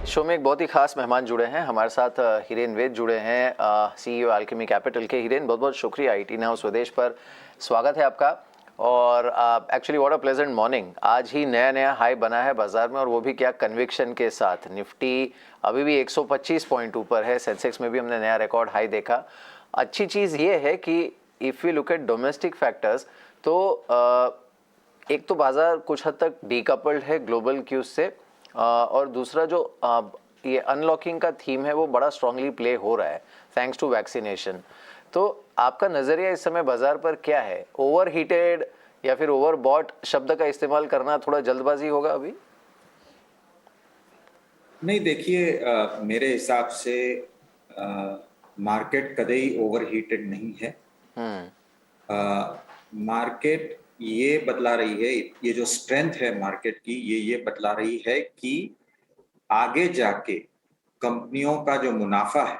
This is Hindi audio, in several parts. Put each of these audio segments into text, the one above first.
शो में एक बहुत ही खास मेहमान जुड़े हैं हमारे साथ। हिरेन वैद जुड़े हैं, सीईओ अल्केमी कैपिटल के। हिरेन, बहुत बहुत शुक्रिया आईटी नाउ स्वदेश पर स्वागत है आपका। और actually what a pleasant morning. आज ही नया नया हाई बना है बाजार में, और वो भी क्या कन्विक्शन के साथ। निफ्टी अभी भी 125 पॉइंट ऊपर है, सेंसेक्स में भी हमने नया रिकॉर्ड हाई देखा। अच्छी चीज़ ये है कि if you look at domestic factors तो एक तो बाजार कुछ हद तक डीकपल्ड है ग्लोबल क्यूज से, और दूसरा जो ये अनलॉकिंग का थीम है वो बड़ा स्ट्रांगली प्ले हो रहा है थैंक्स टू वैक्सीनेशन। तो आपका नज़रिया इस समय बाजार पर क्या है? ओवर हीटेड या फिर ओवर बॉट शब्द का इस्तेमाल करना थोड़ा जल्दबाजी होगा अभी? नहीं, देखिए, मेरे हिसाब से मार्केट कतई ओवरहीटेड नहीं है। मार्केट ये बतला रही है, ये जो स्ट्रेंथ है मार्केट की, ये बतला रही है कि आगे जाके कंपनियों का जो मुनाफा है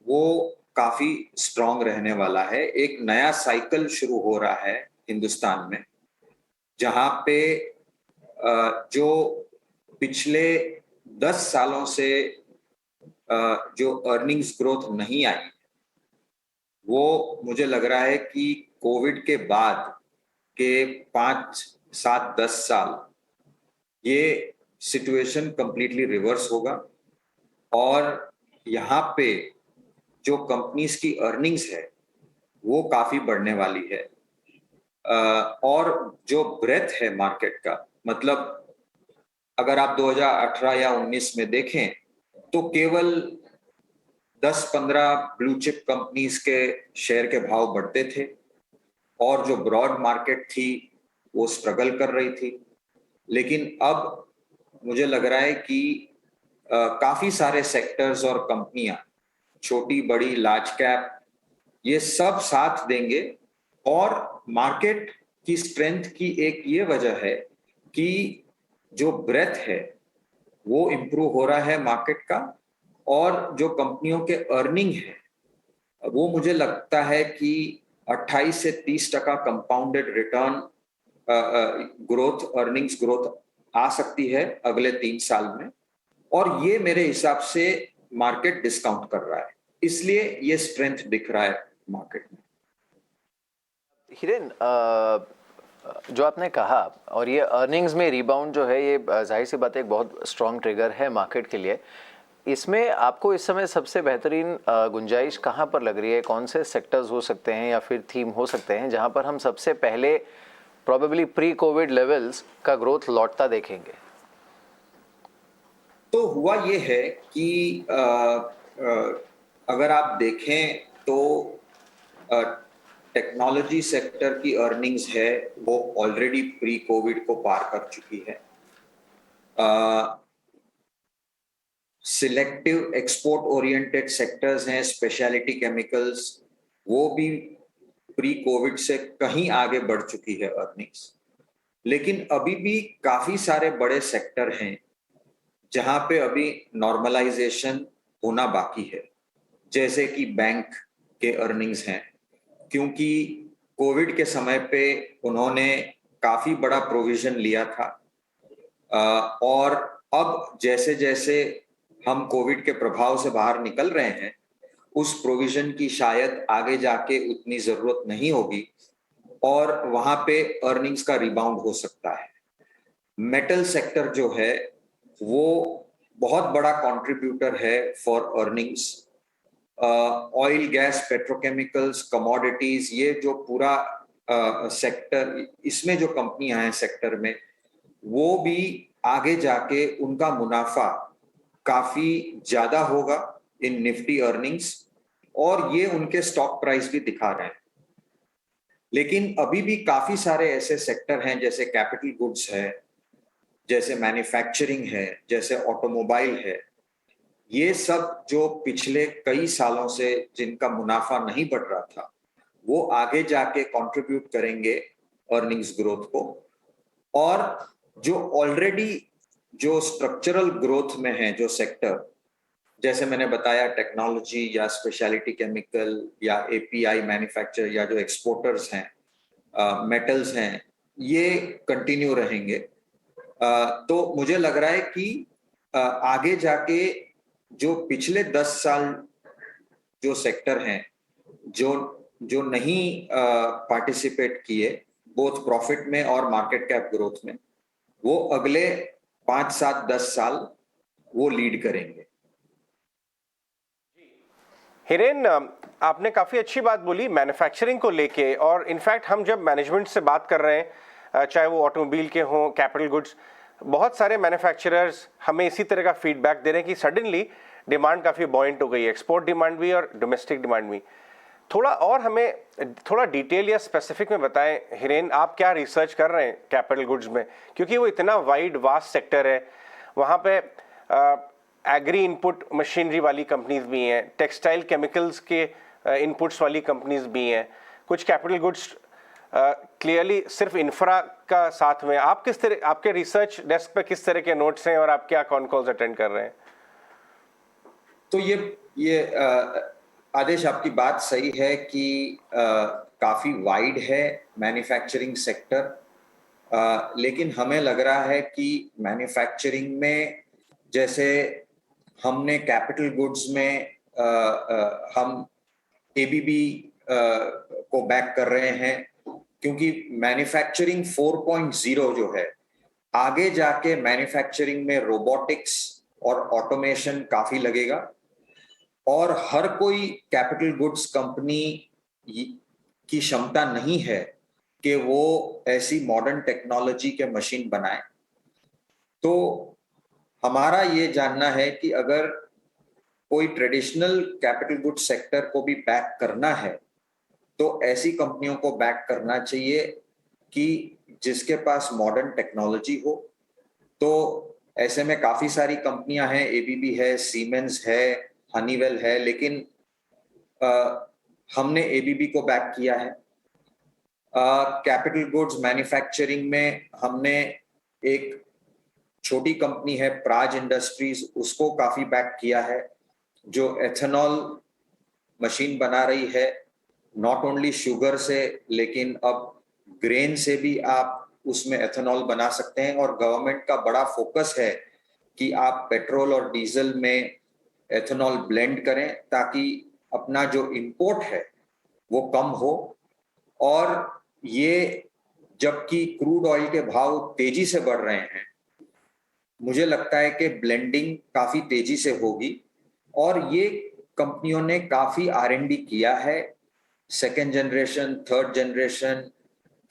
वो काफी स्ट्रांग रहने वाला है। एक नया साइकिल शुरू हो रहा है हिंदुस्तान में, जहां पे जो पिछले 10 सालों से जो अर्निंग्स ग्रोथ नहीं आई, वो मुझे लग रहा है कि कोविड के बाद के 5, 7, 10 साल ये सिचुएशन कंप्लीटली रिवर्स होगा। और यहाँ पे जो कंपनीज की अर्निंग्स है वो काफी बढ़ने वाली है। और जो ब्रेथ है मार्केट का, मतलब अगर आप 2018 या 19 में देखें तो केवल 10-15 ब्लू चिप कंपनीज के शेयर के भाव बढ़ते थे, और जो ब्रॉड मार्केट थी वो स्ट्रगल कर रही थी। लेकिन अब मुझे लग रहा है कि काफी सारे सेक्टर्स और कंपनियां, छोटी बड़ी लार्ज कैप, ये सब साथ देंगे। और मार्केट की स्ट्रेंथ की एक ये वजह है कि जो ब्रेथ है वो इम्प्रूव हो रहा है मार्केट का, और जो कंपनियों के अर्निंग है वो मुझे लगता है कि 28 से 30% compounded return growth, earnings growth आ सकती है अगले 3 साल में। और ये मेरे हिसाब से मार्केट डिस्काउंट कर रहा है, इसलिए ये स्ट्रेंथ दिख रहा है मार्केट में। हिरेन, जो आपने कहा, और ये अर्निंग्स में रिबाउंड जो है, ये जाहिर सी बात है एक बहुत स्ट्रॉन्ग ट्रिगर है मार्केट के लिए। इसमें आपको इस समय सबसे बेहतरीन गुंजाइश कहाँ पर लग रही है? कौन से सेक्टर्स हो सकते हैं या फिर थीम हो सकते हैं जहाँ पर हम सबसे पहले प्रोबेबली प्री कोविड लेवल्स का ग्रोथ लौटता देखेंगे? तो हुआ ये है कि अगर आप देखें तो टेक्नोलॉजी सेक्टर की अर्निंग्स है वो ऑलरेडी प्री कोविड को पार कर चुकी है। सिलेक्टिव एक्सपोर्ट ओरिएंटेड सेक्टर्स हैं, स्पेशलिटी केमिकल्स, वो भी प्री कोविड से कहीं आगे बढ़ चुकी है अर्निंग्स। लेकिन अभी भी काफी सारे बड़े सेक्टर हैं जहां पे अभी नॉर्मलाइजेशन होना बाकी है, जैसे कि बैंक के अर्निंग्स हैं, क्योंकि कोविड के समय पे उन्होंने काफी बड़ा प्रोविजन लिया था। और अब जैसे जैसे हम कोविड के प्रभाव से बाहर निकल रहे हैं, उस प्रोविजन की शायद आगे जाके उतनी जरूरत नहीं होगी, और वहां पे अर्निंग्स का रिबाउंड हो सकता है। मेटल सेक्टर जो है वो बहुत बड़ा कंट्रीब्यूटर है for earnings. Oil, gas, petrochemicals, commodities, ये जो पूरा सेक्टर, इसमें जो कंपनियां हैं सेक्टर में, वो भी आगे जाके उनका मुनाफा काफी ज्यादा होगा इन निफ्टी अर्निंग्स, और ये उनके स्टॉक प्राइस भी दिखा रहे हैं। लेकिन अभी भी काफी सारे ऐसे सेक्टर हैं, जैसे कैपिटल गुड्स है, जैसे मैन्युफैक्चरिंग है, जैसे ऑटोमोबाइल है, ये सब जो पिछले कई सालों से जिनका मुनाफा नहीं बढ़ रहा था, वो आगे जाके कंट्रीब्यूट करेंगे अर्निंग्स ग्रोथ को। और जो ऑलरेडी जो स्ट्रक्चरल ग्रोथ में है जो सेक्टर, जैसे मैंने बताया टेक्नोलॉजी या स्पेशलिटी केमिकल या एपीआई मैन्युफैक्चर या जो एक्सपोर्टर्स हैं, मेटल्स हैं, ये कंटिन्यू रहेंगे। तो मुझे लग रहा है कि आगे जाके जो पिछले 10 साल जो सेक्टर हैं, जो जो नहीं पार्टिसिपेट किए बोथ प्रॉफिट में और मार्केट कैप ग्रोथ में, वो अगले 5, 7, 10 साल वो लीड करेंगे। हिरेन, आपने काफ़ी अच्छी बात बोली मैन्युफैक्चरिंग को लेके, और इनफैक्ट हम जब मैनेजमेंट से बात कर रहे हैं, चाहे वो ऑटोमोबाइल के हों, कैपिटल गुड्स, बहुत सारे मैन्युफैक्चरर्स हमें इसी तरह का फीडबैक दे रहे हैं कि सडनली डिमांड काफ़ी बॉइंट हो गई है, एक्सपोर्ट डिमांड भी और डोमेस्टिक डिमांड भी। थोड़ा और हमें थोड़ा डिटेल या स्पेसिफिक में बताएं हिरेन, आप क्या रिसर्च कर रहे हैं कैपिटल गुड्स में, क्योंकि वो इतना वाइड वास्ट सेक्टर है। वहाँ पे एग्री इनपुट मशीनरी वाली कंपनीज भी हैं, टेक्सटाइल केमिकल्स के इनपुट्स वाली कंपनीज भी हैं, कुछ कैपिटल गुड्स क्लियरली सिर्फ इंफ्रा का साथ में। आप किस तरह, आपके रिसर्च डेस्क पे किस तरह के नोट्स हैं और आप क्या कॉन कॉल्स अटेंड कर रहे हैं? तो ये आदेश, आपकी बात सही है कि काफी वाइड है मैन्युफैक्चरिंग सेक्टर, लेकिन हमें लग रहा है कि मैन्युफैक्चरिंग में जैसे हमने कैपिटल गुड्स में हम एबीबी को बैक कर रहे हैं, क्योंकि मैन्युफैक्चरिंग 4.0 जो है, आगे जाके मैन्युफैक्चरिंग में रोबोटिक्स और ऑटोमेशन काफी लगेगा, और हर कोई कैपिटल गुड्स कंपनी की क्षमता नहीं है कि वो ऐसी मॉडर्न टेक्नोलॉजी के मशीन बनाए। तो हमारा ये जानना है कि अगर कोई ट्रेडिशनल कैपिटल गुड्स सेक्टर को भी बैक करना है, तो ऐसी कंपनियों को बैक करना चाहिए कि जिसके पास मॉडर्न टेक्नोलॉजी हो। तो ऐसे में काफी सारी कंपनियां हैं, एबीबी है, सीमेंस है, हनीवेल है, लेकिन हमने एबीबी को बैक किया है। कैपिटल गुड्स मैन्युफैक्चरिंग में हमने एक छोटी कंपनी है प्राज इंडस्ट्रीज, उसको काफी बैक किया है, जो एथेनॉल मशीन बना रही है, नॉट ओनली शुगर से, लेकिन अब ग्रेन से भी आप उसमें एथेनॉल बना सकते हैं। और गवर्नमेंट का बड़ा फोकस है कि आप पेट्रोल और डीजल में एथेनॉल ब्लेंड करें, ताकि अपना जो इंपोर्ट है वो कम हो। और ये जबकि क्रूड ऑयल के भाव तेजी से बढ़ रहे हैं, मुझे लगता है कि ब्लेंडिंग काफी तेजी से होगी। और ये कंपनियों ने काफी R&D किया है, सेकेंड जनरेशन, थर्ड जनरेशन,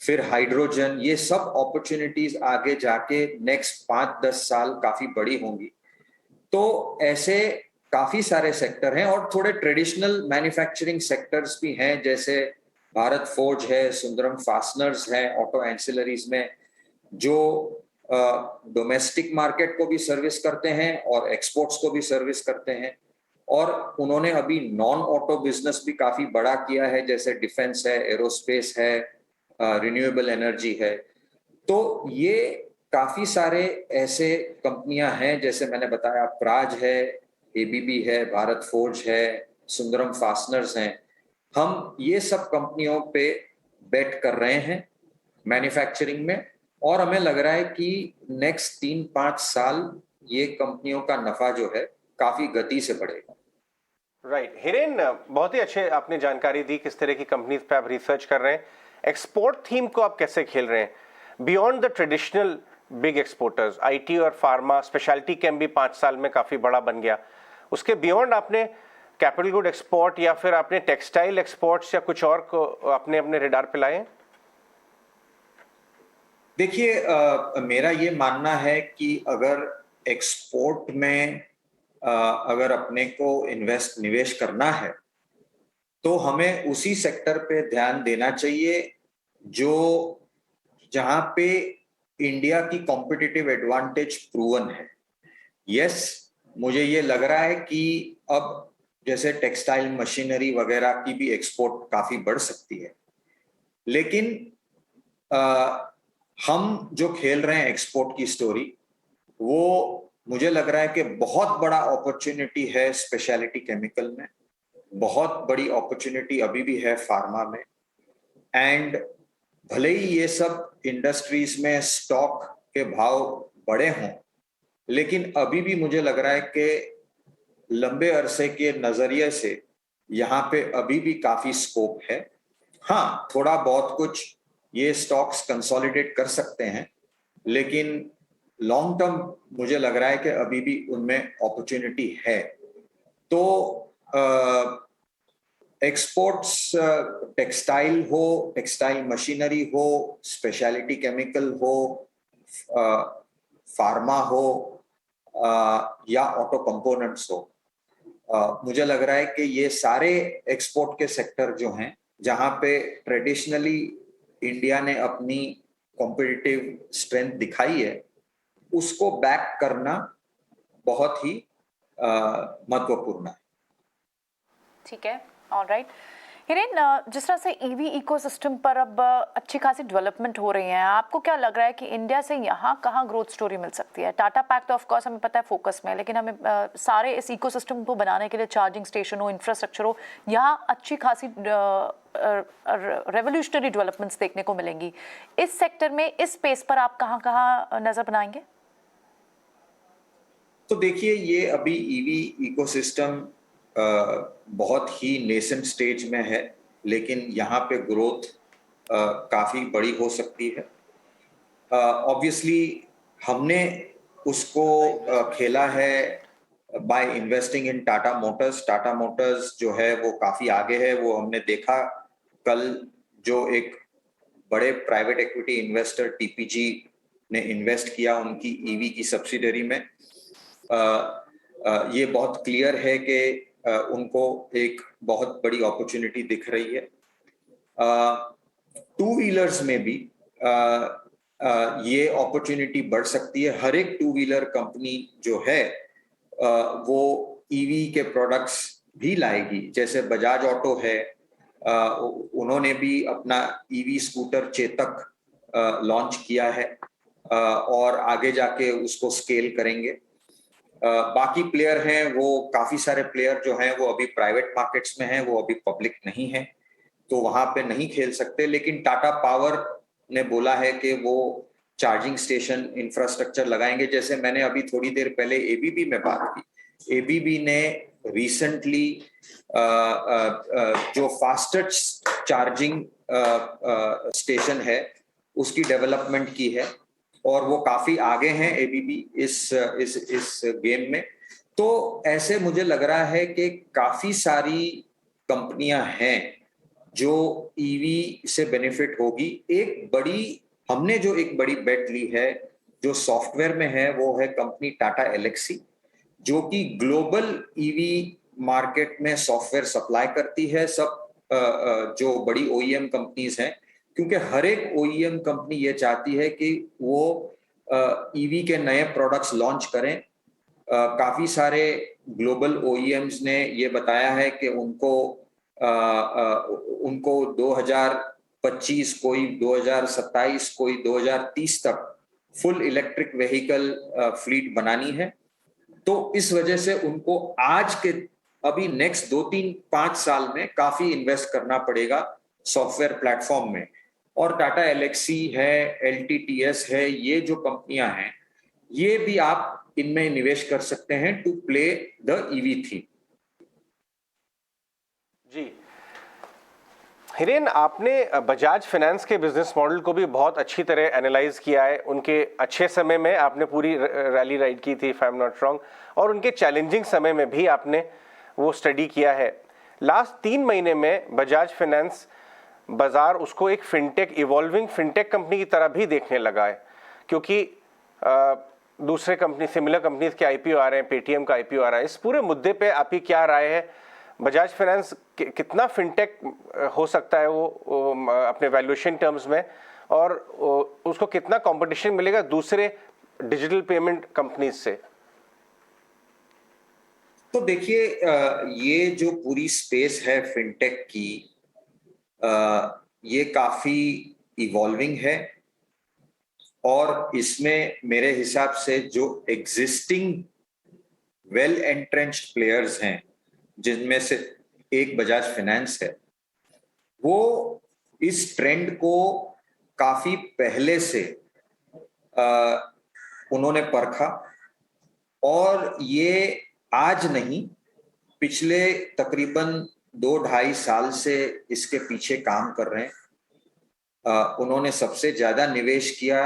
फिर हाइड्रोजन, ये सब अपॉर्चुनिटीज आगे जाके नेक्स्ट 5-10 साल काफी बड़ी होंगी। तो ऐसे काफी सारे सेक्टर हैं, और थोड़े ट्रेडिशनल मैन्युफैक्चरिंग सेक्टर्स भी हैं, जैसे भारत फोर्ज है, सुंदरम फास्टनर्स है ऑटो एंसिलरीज में, जो डोमेस्टिक मार्केट को भी सर्विस करते हैं और एक्सपोर्ट्स को भी सर्विस करते हैं। और उन्होंने अभी नॉन ऑटो बिजनेस भी काफी बड़ा किया है, जैसे डिफेंस है, एरोस्पेस है, रिन्यूएबल एनर्जी है। तो ये काफी सारे ऐसे कंपनियां हैं, जैसे मैंने बताया प्राज है, एबीबी है, भारत फोर्ज है, सुंदरम फास्टनर्स हैं। हम ये सब कंपनियों पे बेट कर रहे हैं मैन्युफैक्चरिंग में, और हमें लग रहा है कि नेक्स्ट 3-5 साल ये कंपनियों का नफा जो है काफी गति से बढ़ेगा। राइट हिरेन, बहुत ही अच्छे आपने जानकारी दी किस तरह की कंपनीज पे आप रिसर्च कर रहे हैं। एक्सपोर्ट थीम को आप कैसे खेल रहे हैं beyond the traditional big exporters? IT और फार्मा, स्पेशलिटी केम भी 5 साल में काफी बड़ा बन गया। उसके बियॉन्ड आपने कैपिटल गुड एक्सपोर्ट या फिर आपने टेक्सटाइल एक्सपोर्ट्स या कुछ और को अपने अपने रेडार पे लाए? देखिए, मेरा ये मानना है कि अगर एक्सपोर्ट में अगर अपने को निवेश करना है, तो हमें उसी सेक्टर पे ध्यान देना चाहिए जो जहां पे इंडिया की कॉम्पिटिटिव एडवांटेज प्रूवन है। यस, मुझे ये लग रहा है कि अब जैसे टेक्सटाइल मशीनरी वगैरह की भी एक्सपोर्ट काफी बढ़ सकती है, लेकिन हम जो खेल रहे हैं एक्सपोर्ट की स्टोरी, वो मुझे लग रहा है कि बहुत बड़ा अपॉर्चुनिटी है स्पेशलिटी केमिकल में, बहुत बड़ी अपॉर्चुनिटी अभी भी है फार्मा में। एंड भले ही ये सब इंडस्ट्रीज में स्टॉक के भाव बड़े हों, लेकिन अभी भी मुझे लग रहा है कि लंबे अरसे के नजरिए से यहाँ पे अभी भी काफी स्कोप है। हाँ, थोड़ा बहुत कुछ ये स्टॉक्स कंसोलिडेट कर सकते हैं, लेकिन लॉन्ग टर्म मुझे लग रहा है कि अभी भी उनमें अपॉर्चुनिटी है। तो एक्सपोर्ट्स, टेक्सटाइल हो, टेक्सटाइल मशीनरी हो, स्पेशलिटी केमिकल हो, फार्मा हो, या ऑटो कंपोनेंट्स हो, मुझे लग रहा है कि ये सारे एक्सपोर्ट के सेक्टर जो हैं, जहां पे ट्रेडिशनली इंडिया ने अपनी कॉम्पिटिटिव स्ट्रेंथ दिखाई है, उसको बैक करना बहुत ही महत्वपूर्ण है। ठीक है, ऑलराइट। हिरेन, जिस तरह से ईवी इकोसिस्टम पर अब अच्छी खासी डेवलपमेंट हो रही है, आपको क्या लग रहा है कि इंडिया से यहाँ कहाँ ग्रोथ स्टोरी मिल सकती है? टाटा पैक तो ऑफ कोर्स हमें पता है फोकस में है, लेकिन हमें सारे इस इकोसिस्टम को बनाने के लिए चार्जिंग स्टेशन हो, इंफ्रास्ट्रक्चर हो, यहाँ अच्छी खासी रेवोल्यूशनरी डेवलपमेंट्स देखने को मिलेंगी। इस सेक्टर में, इस स्पेस पर आप कहाँ कहाँ नजर बनाएंगे? तो देखिए, ये अभी ईवी इकोसिस्टम बहुत ही नेसेंट स्टेज में है, लेकिन यहाँ पे ग्रोथ काफी बड़ी हो सकती है। ऑब्वियसली हमने उसको खेला है by investing in Tata Motors. Tata Motors जो है वो काफी आगे है, वो हमने देखा कल, जो एक बड़े प्राइवेट इक्विटी इन्वेस्टर टीपीजी ने इन्वेस्ट किया उनकी ईवी की सब्सिडरी में। ये बहुत क्लियर है कि उनको एक बहुत बड़ी अपॉर्चुनिटी दिख रही है। टू व्हीलर्स में भी ये अपॉर्चुनिटी बढ़ सकती है। हर एक टू व्हीलर कंपनी जो है वो ईवी के प्रोडक्ट्स भी लाएगी। जैसे बजाज ऑटो है, उन्होंने भी अपना ईवी स्कूटर चेतक लॉन्च किया है, और आगे जाके उसको स्केल करेंगे। बाकी प्लेयर हैं, वो काफी सारे प्लेयर जो हैं वो अभी प्राइवेट मार्केट्स में हैं, वो अभी पब्लिक नहीं है, तो वहां पे नहीं खेल सकते। लेकिन टाटा पावर ने बोला है कि वो चार्जिंग स्टेशन इंफ्रास्ट्रक्चर लगाएंगे। जैसे मैंने अभी थोड़ी देर पहले एबीबी में बात की, एबीबी ने रिसेंटली जो फास्टेस्ट चार्जिंग स्टेशन है उसकी डेवलपमेंट की है, और वो काफी आगे हैं एबीबी इस गेम में। तो ऐसे मुझे लग रहा है कि काफी सारी कंपनियां हैं जो ईवी से बेनिफिट होगी। हमने जो एक बड़ी बेट ली है जो सॉफ्टवेयर में है, वो है कंपनी टाटा एलेक्सी, जो कि ग्लोबल ईवी मार्केट में सॉफ्टवेयर सप्लाई करती है सब जो बड़ी ओईएम कंपनीज हैं, क्योंकि हर एक ओईएम कंपनी ये चाहती है कि वो ईवी के नए प्रोडक्ट्स लॉन्च करें। काफी सारे ग्लोबल ओईएम्स ने ये बताया है कि उनको 2025, कोई 2027, कोई 2030 तक फुल इलेक्ट्रिक व्हीकल फ्लीट बनानी है। तो इस वजह से उनको आज के अभी नेक्स्ट 2-3-5 साल में काफी इन्वेस्ट करना पड़ेगा सॉफ्टवेयर प्लेटफॉर्म में। और टाटा एलेक्सी है, एलटीटीएस है, ये जो कंपनियां हैं, ये भी आप इनमें निवेश कर सकते हैं to play the EV theme. जी हिरेन, आपने बजाज फाइनेंस के बिजनेस मॉडल को भी बहुत अच्छी तरह एनालाइज किया है। उनके अच्छे समय में आपने पूरी रैली राइड की थी, if I am not wrong, और उनके चैलेंजिंग समय में भी आपने वो स्टडी किया है। लास्ट 3 महीने में बजाज फाइनेंस बाजार उसको एक फिनटेक, इवॉल्विंग फिनटेक कंपनी की तरह भी देखने लगा है, क्योंकि दूसरे कंपनी, सिमिलर कंपनीज के आईपीओ आ रहे हैं, पेटीएम का आईपीओ आ रहा है। इस पूरे मुद्दे पे आपकी क्या राय है? बजाज फाइनेंस कितना फिनटेक हो सकता है वो अपने वैल्यूएशन टर्म्स में, और उसको कितना कंपटीशन मिलेगा दूसरे डिजिटल पेमेंट कंपनीज से? तो देखिए, ये जो पूरी स्पेस है फिनटेक की, ये काफी इवॉल्विंग है, और इसमें मेरे हिसाब से जो एग्जिस्टिंग वेल एंट्रेंच्ड प्लेयर्स हैं, जिनमें से एक बजाज फाइनेंस है, वो इस ट्रेंड को काफी पहले से उन्होंने परखा, और ये आज नहीं, पिछले तकरीबन 2-2.5 साल से इसके पीछे काम कर रहे हैं। उन्होंने सबसे ज्यादा निवेश किया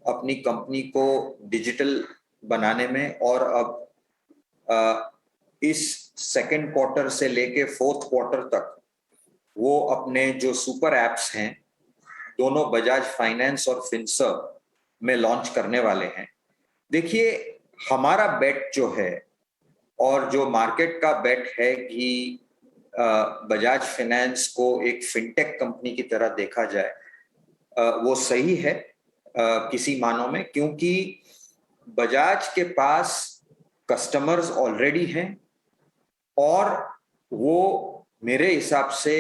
अपनी कंपनी को डिजिटल बनाने में, और अब इस सेकेंड क्वार्टर से लेके फोर्थ क्वार्टर तक वो अपने जो सुपर एप्स हैं दोनों बजाज फाइनेंस और फिनसर्व में लॉन्च करने वाले हैं। देखिए, हमारा बेट जो है और जो मार्केट का बेट है कि बजाज फाइनेंस को एक फिनटेक कंपनी की तरह देखा जाए, वो सही है किसी मानों में, क्योंकि बजाज के पास कस्टमर्स ऑलरेडी हैं और वो मेरे हिसाब से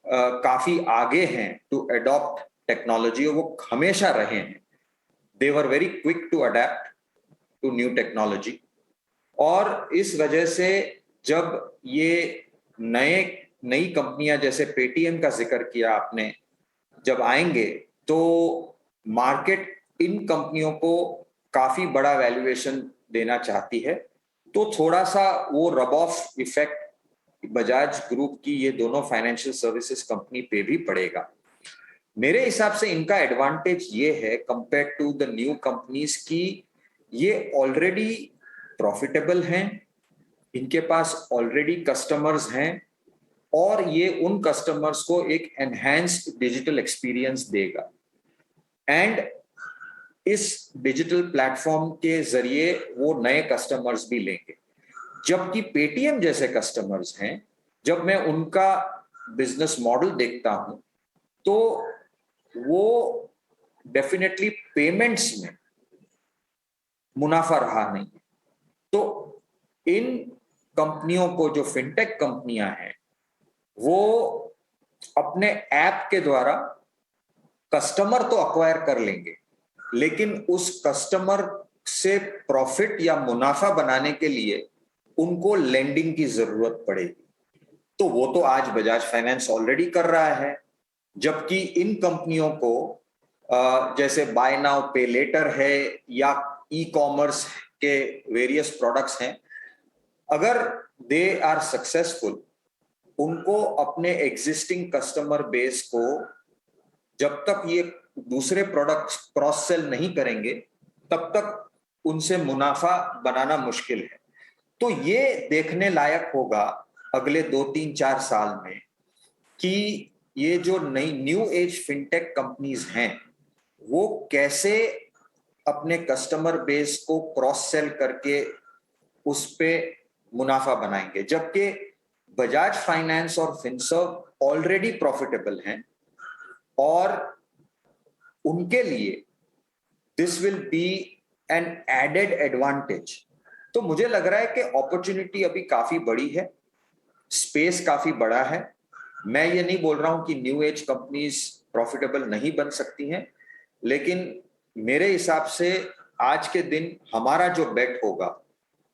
काफी आगे हैं टू अडॉप्ट टेक्नोलॉजी, और वो हमेशा रहे हैं। They were very quick to adapt to new technology, और इस वजह से जब ये नई कंपनियां जैसे पेटीएम का जिक्र किया आपने, जब आएंगे तो मार्केट इन कंपनियों को काफी बड़ा वैल्यूएशन देना चाहती है, तो थोड़ा सा वो rub off effect Bajaj group की ये दोनों फाइनेंशियल सर्विसेज कंपनी पे भी पड़ेगा। मेरे हिसाब से इनका एडवांटेज ये है compare to the new companies की ये ऑलरेडी प्रॉफिटेबल हैं, इनके पास ऑलरेडी कस्टमर्स हैं, और ये उन कस्टमर्स को एक एनहांस्ड डिजिटल एक्सपीरियंस देगा, एंड इस डिजिटल प्लेटफॉर्म के जरिए वो नए कस्टमर्स भी लेंगे। जबकि पेटीएम जैसे कस्टमर्स हैं, जब मैं उनका बिजनेस मॉडल देखता हूं तो वो डेफिनेटली पेमेंट्स में मुनाफा रहा नहीं है। तो इन कंपनियों को, जो फिनटेक कंपनियां हैं, वो अपने ऐप के द्वारा कस्टमर तो अक्वायर कर लेंगे, लेकिन उस कस्टमर से प्रॉफिट या मुनाफा बनाने के लिए उनको लेंडिंग की जरूरत पड़ेगी। तो वो तो आज बजाज फाइनेंस ऑलरेडी कर रहा है, जबकि इन कंपनियों को जैसे बाय नाउ पे लेटर है या ई कॉमर्स के वेरियस प्रोडक्ट्स हैं, अगर दे आर सक्सेसफुल, उनको अपने एग्जिस्टिंग कस्टमर बेस को जब तक ये दूसरे प्रोडक्ट्स क्रॉस सेल नहीं करेंगे तब तक उनसे मुनाफा बनाना मुश्किल है। तो ये देखने लायक होगा अगले 2-3-4 साल में कि ये जो नई न्यू एज फिनटेक कंपनीज हैं वो कैसे अपने कस्टमर बेस को क्रॉस सेल करके उस पे मुनाफा बनाएंगे। जबकि बजाज फाइनेंस और फिनसर्व ऑलरेडी प्रॉफिटेबल हैं और उनके लिए this will be an added advantage. तो मुझे लग रहा है कि अपॉर्चुनिटी अभी काफी बड़ी है, स्पेस काफी बड़ा है। मैं ये नहीं बोल रहा हूं कि न्यू एज कंपनीज प्रॉफिटेबल नहीं बन सकती हैं, लेकिन मेरे हिसाब से आज के दिन हमारा जो बेट होगा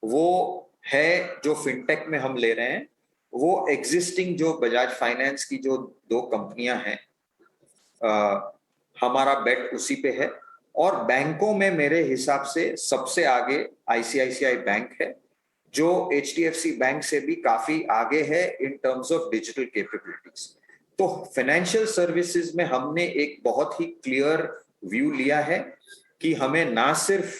वो है, जो फिनटेक में हम ले रहे हैं, वो एग्जिस्टिंग जो बजाज फाइनेंस की जो 2 कंपनियां हैं, हमारा बेट उसी पे है। और बैंकों में मेरे हिसाब से सबसे आगे आईसीआईसीआई बैंक है, जो एचडीएफसी बैंक से भी काफी आगे है in terms of digital capabilities. तो फाइनेंशियल सर्विसेज में हमने एक बहुत ही क्लियर व्यू लिया है कि हमें ना सिर्फ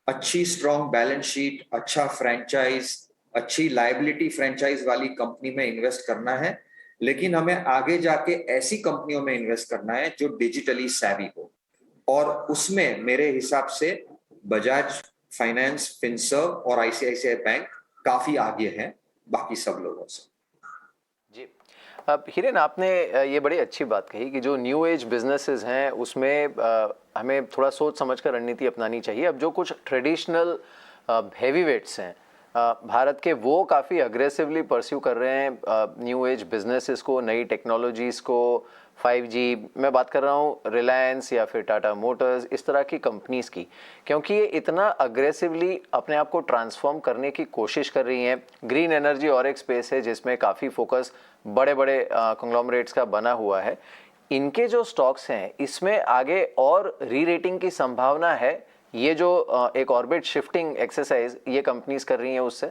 अच्छी स्ट्रॉन्ग बैलेंस शीट, अच्छा फ्रेंचाइज, अच्छी लायबिलिटी फ्रेंचाइज वाली कंपनी में इन्वेस्ट करना है, लेकिन हमें आगे जाके ऐसी कंपनियों में इन्वेस्ट करना है जो डिजिटली सैवी हो, और उसमें मेरे हिसाब से बजाज फाइनेंस, फिनसर्व और आईसीआईसीआई बैंक काफी आगे हैं बाकी सब लोगों से। जी, अब हिरेन, आपने ये बड़ी अच्छी बात कही कि जो न्यू एज बिजनेसेस हैं उसमें हमें थोड़ा सोच समझ कर रणनीति अपनानी चाहिए। अब जो कुछ ट्रेडिशनल हैवी वेट्स हैं भारत के, वो काफ़ी अग्रेसिवली परस्यू कर रहे हैं न्यू एज बिजनेसेस को, नई टेक्नोलॉजीज़ को, 5G, मैं बात कर रहा हूँ रिलायंस या फिर टाटा मोटर्स, इस तरह की कंपनीज़ की, क्योंकि ये इतना अग्रेसिवली अपने आप को ट्रांसफॉर्म करने की कोशिश कर रही हैं। ग्रीन एनर्जी और एक स्पेस है जिसमें काफ़ी फोकस बड़े बड़े कंग्लोमरेट्स का बना हुआ है। इनके जो स्टॉक्स हैं इसमें आगे और री रेटिंग की संभावना है ये जो एक ऑर्बिट शिफ्टिंग एक्सरसाइज ये कंपनीज कर रही हैं उससे,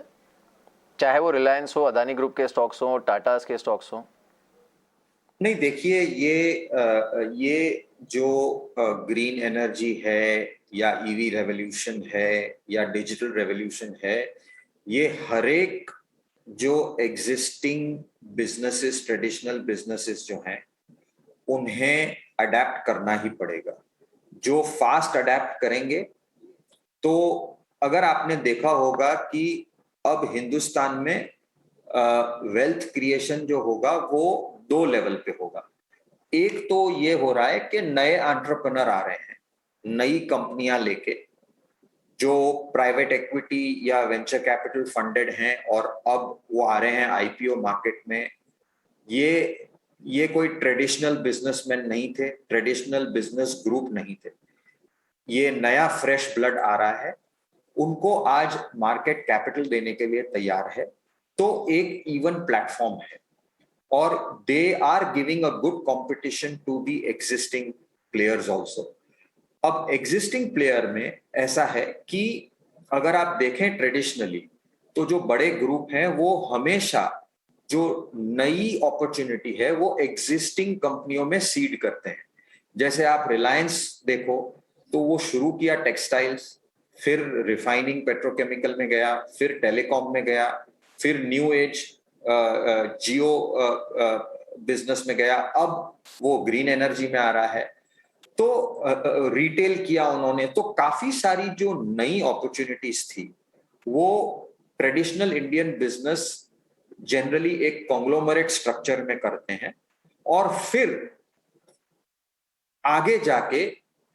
चाहे वो रिलायंस हो, अदानी ग्रुप के स्टॉक्स हो, टाटास के स्टॉक्स हो? नहीं, देखिए ये जो ग्रीन एनर्जी है या ईवी रेवोल्यूशन है या डिजिटल रेवोल्यूशन है, ये हर एक जो एग्जिस्टिंग बिजनेसेस, ट्रेडिशनल बिजनेसेस जो हैं, उन्हें अडेप्ट करना ही पड़ेगा। जो फास्ट अडेप्ट करेंगे, तो अगर आपने देखा होगा कि अब हिंदुस्तान में वेल्थ क्रिएशन जो होगा वो 2 लेवल पे होगा। एक तो ये हो रहा है कि नए एंटरप्रेन्योर आ रहे हैं, नई कंपनियां लेके, जो प्राइवेट इक्विटी या वेंचर कैपिटल फंडेड हैं और अब वो आ रहे हैं आईपीओ मार्केट में। ये कोई ट्रेडिशनल बिजनेसमैन नहीं थे, ट्रेडिशनल बिजनेस ग्रुप नहीं थे, ये नया फ्रेश ब्लड आ रहा है, उनको आज मार्केट कैपिटल देने के लिए तैयार है, तो एक इवन प्लेटफॉर्म है और they are giving a good competition to the existing players also. अब एग्जिस्टिंग प्लेयर में ऐसा है कि अगर आप देखें ट्रेडिशनली, तो जो बड़े ग्रुप हैं वो हमेशा जो नई अपॉर्चुनिटी है वो एग्जिस्टिंग कंपनियों में सीड करते हैं। जैसे आप रिलायंस देखो, तो वो शुरू किया टेक्सटाइल्स, फिर रिफाइनिंग पेट्रोकेमिकल में गया, फिर टेलीकॉम में गया, फिर न्यू एज जियो बिजनेस में गया, अब वो ग्रीन एनर्जी में आ रहा है। तो रिटेल किया उन्होंने, तो काफी सारी जो नई अपॉर्चुनिटीज थी वो ट्रेडिशनल इंडियन बिजनेस जनरली एक कॉन्ग्लोमरेट स्ट्रक्चर में करते हैं और फिर आगे जाके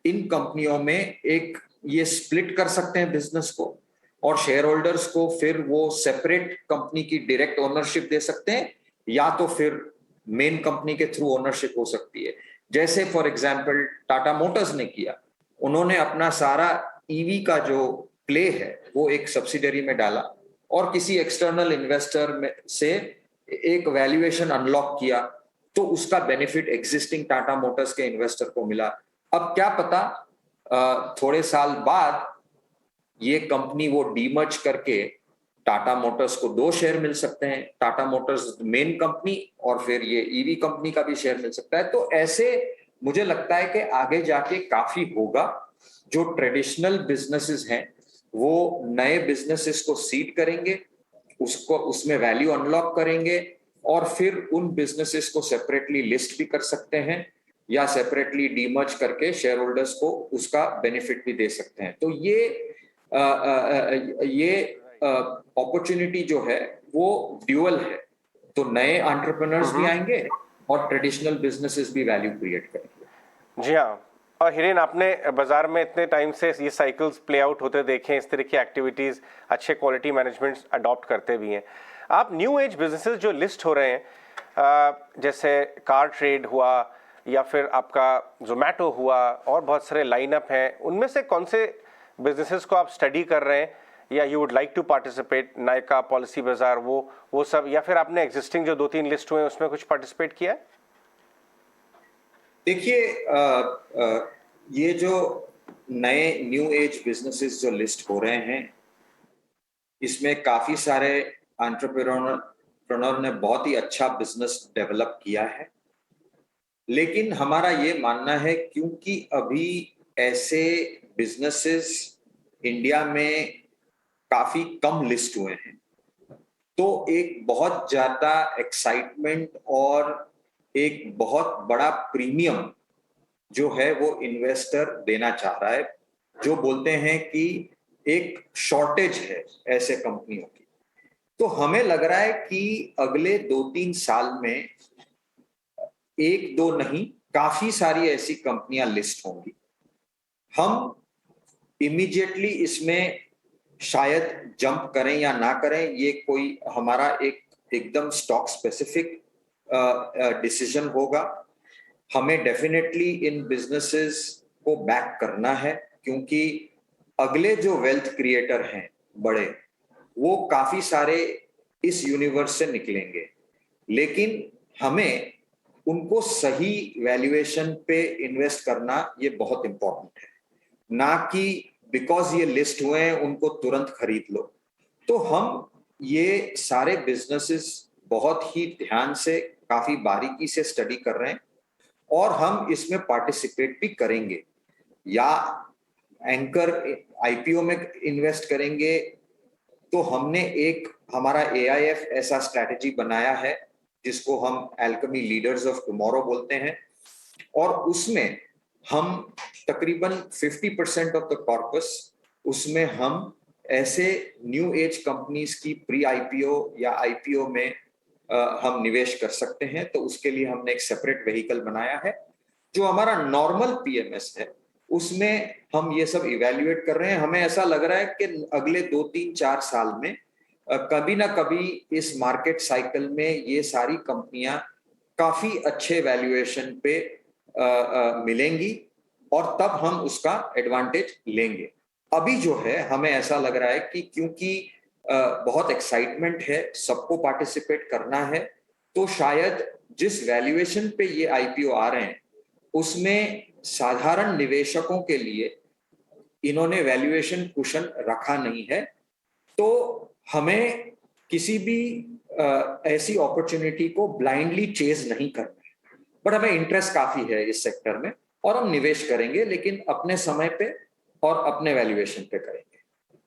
इन कंपनियों में एक ये स्प्लिट कर सकते हैं बिजनेस को और शेयर होल्डर्स को फिर वो सेपरेट कंपनी की डायरेक्ट ओनरशिप दे सकते हैं या तो फिर मेन कंपनी के थ्रू ओनरशिप हो सकती है। जैसे फॉर एग्जांपल टाटा मोटर्स ने किया, उन्होंने अपना सारा ईवी का जो प्ले है वो एक सब्सिडरी में डाला और किसी एक्सटर्नल इन्वेस्टर में से एक वैल्यूएशन अनलॉक किया, तो उसका बेनिफिट एग्जिस्टिंग टाटा मोटर्स के इन्वेस्टर को मिला। अब क्या पता थोड़े साल बाद ये कंपनी वो डीमर्ज करके टाटा मोटर्स को 2 शेयर मिल सकते हैं, टाटा मोटर्स मेन कंपनी और फिर ये ईवी कंपनी का भी शेयर मिल सकता है। तो ऐसे मुझे लगता है कि आगे जाके काफी होगा। जो ट्रेडिशनल बिजनेसेस हैं वो नए बिजनेसेस को सीड करेंगे, उसको उसमें वैल्यू अनलॉक करेंगे और फिर उन बिजनेसेस को सेपरेटली लिस्ट भी कर सकते हैं या सेपरेटली डीमर्ज करके शेयर होल्डर्स को उसका बेनिफिट भी दे सकते हैं। तो ये अपॉर्चुनिटी जो है वो ड्यूअल है, तो नए एंटरप्रेन्योर्स भी आएंगे और ट्रेडिशनल बिजनेसेस भी वैल्यू क्रिएट करेंगे। जी हाँ, और हिरेन, आपने बाजार में इतने टाइम से ये साइकिल्स प्ले आउट होते देखे, इस तरह की एक्टिविटीज़ अच्छे क्वालिटी मैनेजमेंट अडॉप्ट करते भी हैं। आप न्यू एज बिजनेसेस जो लिस्ट हो रहे हैं, जैसे कार ट्रेड हुआ या फिर आपका जोमेटो हुआ और बहुत सारे लाइनअप हैं, उनमें से कौन से बिजनेसेस को आप स्टडी कर रहे हैं या you would like to participate? Nykaa, policy Bazaar, वो सब, या फिर आपने एग्जिस्टिंग जो 2-3 लिस्ट हुए हैं उसमें कुछ पार्टिसिपेट किया है? देखिए, ये जो नए न्यू एज बिजनेसेस जो लिस्ट हो रहे हैं, इसमें काफी सारे एंटरप्रेन्योर ने बहुत ही अच्छा बिजनेस डेवलप किया है। लेकिन हमारा ये मानना है क्योंकि अभी ऐसे बिजनेसेस इंडिया में काफी कम लिस्ट हुए हैं, तो एक बहुत ज्यादा एक्साइटमेंट और एक बहुत बड़ा प्रीमियम जो है वो इन्वेस्टर देना चाह रहा है, जो बोलते हैं कि एक शॉर्टेज है ऐसे कंपनियों की। तो हमें लग रहा है कि अगले 2-3 साल में 1-2 नहीं, काफी सारी ऐसी कंपनियां लिस्ट होंगी। हम इमीडिएटली इसमें शायद जंप करें या ना करें, ये कोई हमारा एकदम स्टॉक स्पेसिफिक डिसीजन होगा। हमें डेफिनेटली इन बिजनेसेस को बैक करना है क्योंकि अगले जो वेल्थ क्रिएटर हैं बड़े, वो काफी सारे इस यूनिवर्स से निकलेंगे, लेकिन हमें उनको सही वैल्यूएशन पे इन्वेस्ट करना ये बहुत इंपॉर्टेंट है, ना कि बिकॉज ये लिस्ट हुए हैं उनको तुरंत खरीद लो। तो हम ये सारे बिजनेसेस बहुत ही ध्यान से, काफी बारीकी से स्टडी कर रहे हैं और हम इसमें पार्टिसिपेट भी करेंगे, या एंकर आईपीओ में इन्वेस्ट करेंगे। तो हमने एक हमारा AIF ऐसा स्ट्रैटेजी बनाया है जिसको हम अल्केमी लीडर्स ऑफ टुमारो बोलते हैं, और उसमें हम तकरीबन 50% ऑफ द कॉर्पस, उसमें हम ऐसे न्यू एज कंपनीज की प्री आईपीओ या आईपीओ में हम निवेश कर सकते हैं। तो उसके लिए हमने एक सेपरेट व्हीकल बनाया है। जो हमारा नॉर्मल PMS है उसमें हम ये सब इवैल्यूएट कर रहे हैं। हमें ऐसा लग रहा है कि अगले 2-3-4 साल में कभी ना कभी इस मार्केट साइकिल में ये सारी कंपनियां काफी अच्छे वैल्यूएशन पे मिलेंगी और तब हम उसका एडवांटेज लेंगे। अभी जो है हमें ऐसा लग रहा है कि क्योंकि बहुत एक्साइटमेंट है, सबको पार्टिसिपेट करना है, तो शायद जिस वैल्यूएशन पे ये आईपीओ आ रहे हैं उसमें साधारण निवेशकों के लिए इन्होंने वैल्यूएशन कुशन रखा नहीं है। तो हमें किसी भी ऐसी अपॉर्चुनिटी को ब्लाइंडली चेज नहीं करना है, बट हमें इंटरेस्ट काफी है इस सेक्टर में और हम निवेश करेंगे, लेकिन अपने समय पे और अपने वैल्यूएशन पे करेंगे।